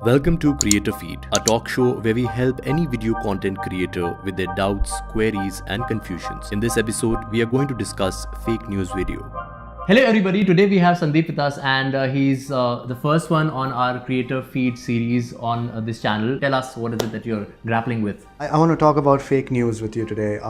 Welcome to Creator Feed, a talk show where we help any video content creator with their doubts, queries, and confusions. In this episode, we are going to discuss fake news video. Hello everybody, today we have Sandeep with us and he's the first one on our Creator Feed series on this channel. Tell us, what is it that you're grappling with? I want to talk about fake news with you today.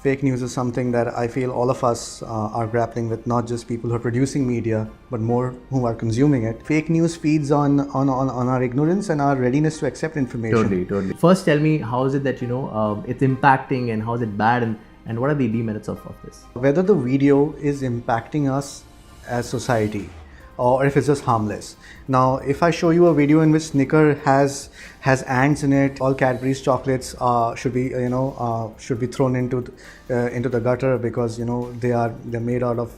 Fake news is something that I feel all of us are grappling with, not just people who are producing media, but more who are consuming it. Fake news feeds on our ignorance and our readiness to accept information. Totally. First tell me, how is it that it's impacting and how is it bad and what are the demerits of this? Whether the video is impacting us as society or if it's just harmless. Now, if I show you a video in which Snicker has ants in it, all Cadbury's chocolates should be thrown into the gutter because they're made out of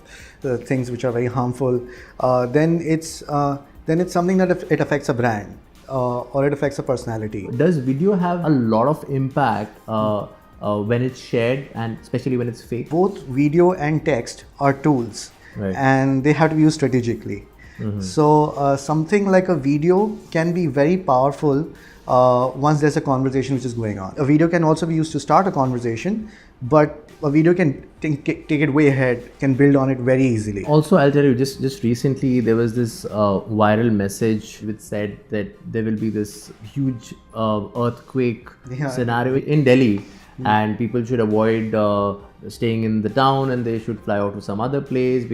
things which are very harmful. Then it's something that it affects a brand or it affects a personality. Does video have a lot of impact when it's shared and especially when it's fake? Both video and text are tools. Right. And they have to be used strategically. Mm-hmm. So something like a video can be very powerful once there's a conversation which is going on. A video can also be used to start a conversation, but a video can take it way ahead, can build on it very easily. Also, I'll tell you, just recently there was this viral message which said that there will be this huge earthquake scenario in Delhi. And people should avoid staying in the town and they should fly out to some other place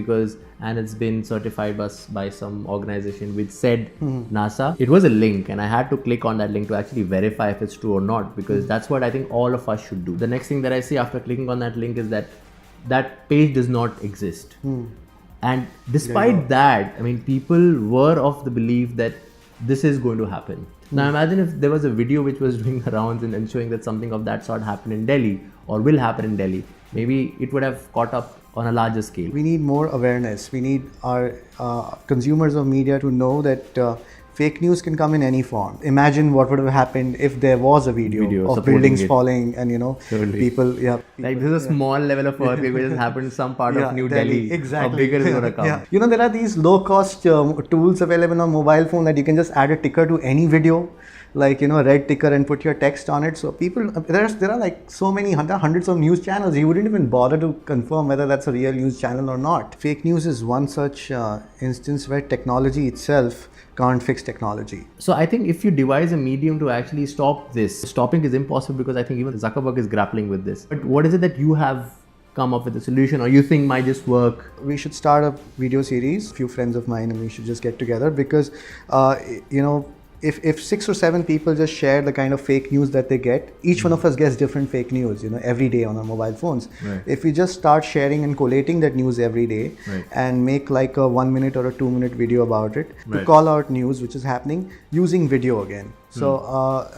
and it's been certified by some organization which said NASA. It was a link and I had to click on that link to actually verify if it's true or not, because that's what I think all of us should do. The next thing that I see after clicking on that link is that page does not exist. And despite that, I mean, people were of the belief that this is going to happen. Now imagine if there was a video which was doing the rounds and showing that something of that sort happened in Delhi or will happen in Delhi. Maybe it would have caught up on a larger scale. We need more awareness. We need our consumers of media to know that fake news can come in any form. Imagine what would have happened if there was a video of buildings falling and people. Like this is a small level of earthquake which has happened in some part of New Delhi. Exactly. How bigger is going to come? Yeah. There are these low-cost tools available on mobile phone that you can just add a ticker to any video, like a red ticker, and put your text on it. So people, there are like so many hundreds of news channels. You wouldn't even bother to confirm whether that's a real news channel or not. Fake news is one such instance where technology itself can't fix technology. So I think if you devise a medium to actually stop this, stopping is impossible because I think even Zuckerberg is grappling with this. But what is it that you have come up with a solution or you think might just work? We should start a video series, a few friends of mine, and we should just get together because, if 6 or 7 people just share the kind of fake news that they get, each one of us gets different fake news, every day on our mobile phones. Right. If we just start sharing and collating that news every day and make like a 1 minute or a 2 minute video about it to call out news which is happening using video again. So,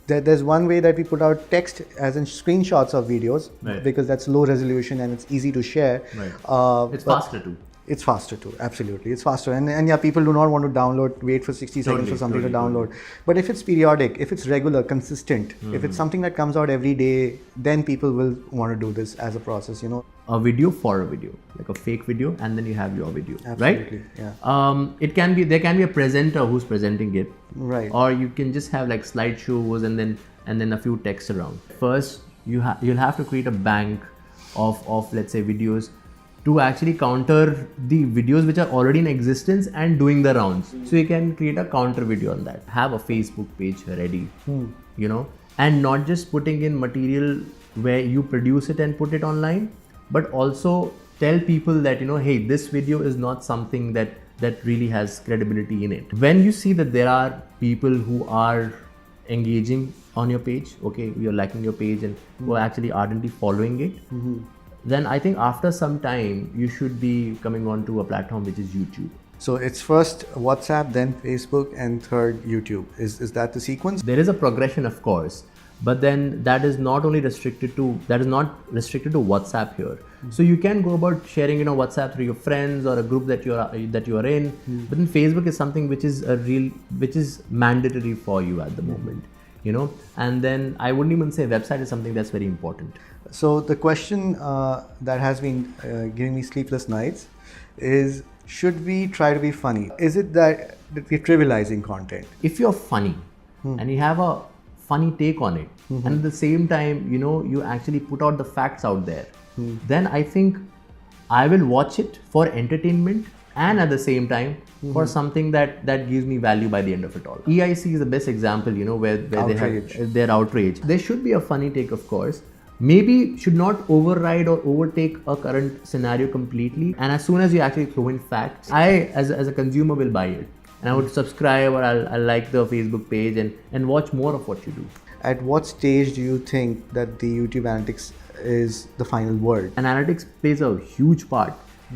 there's one way that we put out text as in screenshots of videos because that's low resolution and it's easy to share. It's faster too. It's faster too, absolutely. It's faster. And people do not want to download, wait for 60 seconds for something to download. But if it's periodic, if it's regular, consistent, if it's something that comes out every day, then people will want to do this as a process, A video for a video, like a fake video, and then you have your video, absolutely, right? Yeah. There can be a presenter who's presenting it. Right. Or you can just have like slideshows and then a few texts around. First, you'll have to create a bank of let's say videos to actually counter the videos which are already in existence and doing the rounds. So you can create a counter video on that. Have a Facebook page ready, and not just putting in material where you produce it and put it online, but also tell people that, hey, this video is not something that really has credibility in it. When you see that there are people who are engaging on your page, okay, you're liking your page and who are actually ardently following it, then I think after some time you should be coming on to a platform which is YouTube. So it's first WhatsApp, then Facebook, and third YouTube. Is that the sequence? There is a progression, of course, but then that is not restricted to WhatsApp here. So you can go about sharing WhatsApp through your friends or a group that you are in. But then Facebook is something which is mandatory for you at the moment. And then I wouldn't even say website is something that's very important. So the question that has been giving me sleepless nights is, should we try to be funny? Is it that we're trivializing content? If you're funny and you have a funny take on it, and at the same time, you actually put out the facts out there, then I think I will watch it for entertainment and at the same time for something that gives me value by the end of it all. EIC is the best example, where they have their outrage. There should be a funny take, of course. Maybe should not override or overtake a current scenario completely. And as soon as you actually throw in facts, I as a consumer will buy it. And I would subscribe or I'll like the Facebook page and watch more of what you do. At what stage do you think that the YouTube analytics is the final word? Analytics plays a huge part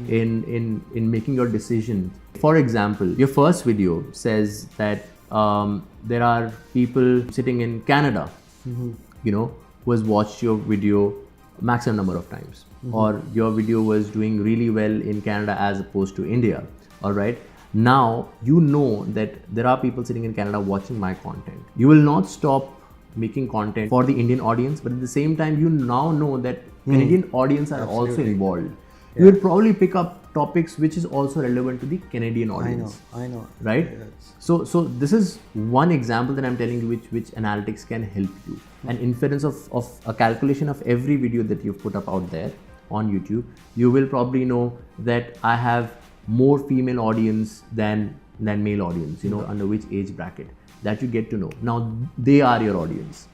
in making your decision. For example, your first video says that there are people sitting in Canada, who has watched your video maximum number of times, or your video was doing really well in Canada as opposed to India. All right. Now you know that there are people sitting in Canada watching my content. You will not stop making content for the Indian audience, but at the same time, you now know that Canadian audience are also involved. Yeah. You will probably pick up topics which is also relevant to the Canadian audience. I know. Right? Yes. So this is one example that I'm telling you which analytics can help you. An inference of a calculation of every video that you've put up out there on YouTube, you will probably know that I have more female audience than male audience, under which age bracket. That you get to know. Now they are your audience,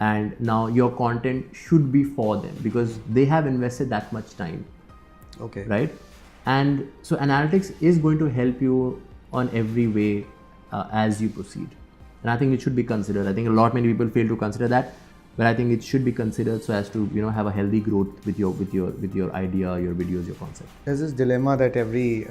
and now your content should be for them because they have invested that much time. Okay. Right? And so analytics is going to help you on every way as you proceed. And I think it should be considered. I think many people fail to consider that, but I think it should be considered so as to have a healthy growth with your idea, your videos, your concept. There's this dilemma that every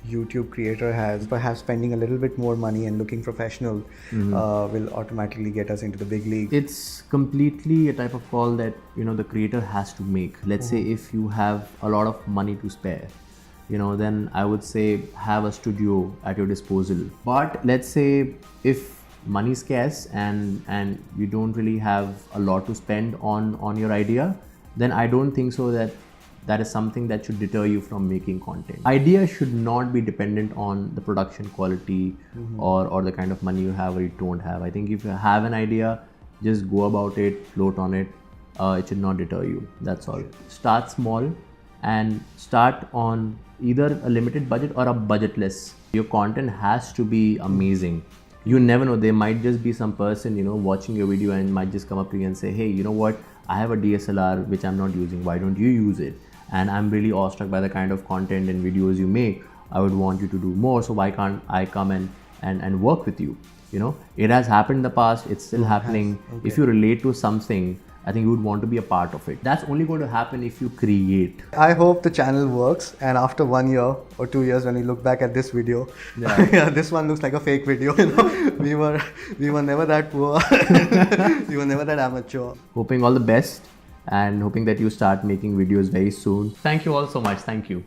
YouTube creator has. Perhaps spending a little bit more money and looking professional will automatically get us into the big league. It's completely a type of call that the creator has to make. Let's say if you have a lot of money to spare, then I would say have a studio at your disposal. But let's say if money is scarce and you don't really have a lot to spend on your idea, then I don't think so that is something that should deter you from making content. Idea should not be dependent on the production quality or the kind of money you have or you don't have. I think if you have an idea, just go about it, float on it. It should not deter you. That's all. Start small and start on either a limited budget or a budgetless. Your content has to be amazing. You never know, there might just be some person, watching your video and might just come up to you and say, hey, you know what, I have a DSLR which I'm not using, why don't you use it? And I'm really awestruck by the kind of content and videos you make. I would want you to do more, so why can't I come and work with you? It has happened in the past, it's still happening. Okay. If you relate to something, I think you would want to be a part of it. That's only going to happen if you create. I hope the channel works, and after 1 year or 2 years, when we look back at this video, this one looks like a fake video. We were never that poor. We were never that amateur. Hoping all the best and hoping that you start making videos very soon. Thank you all so much. Thank you.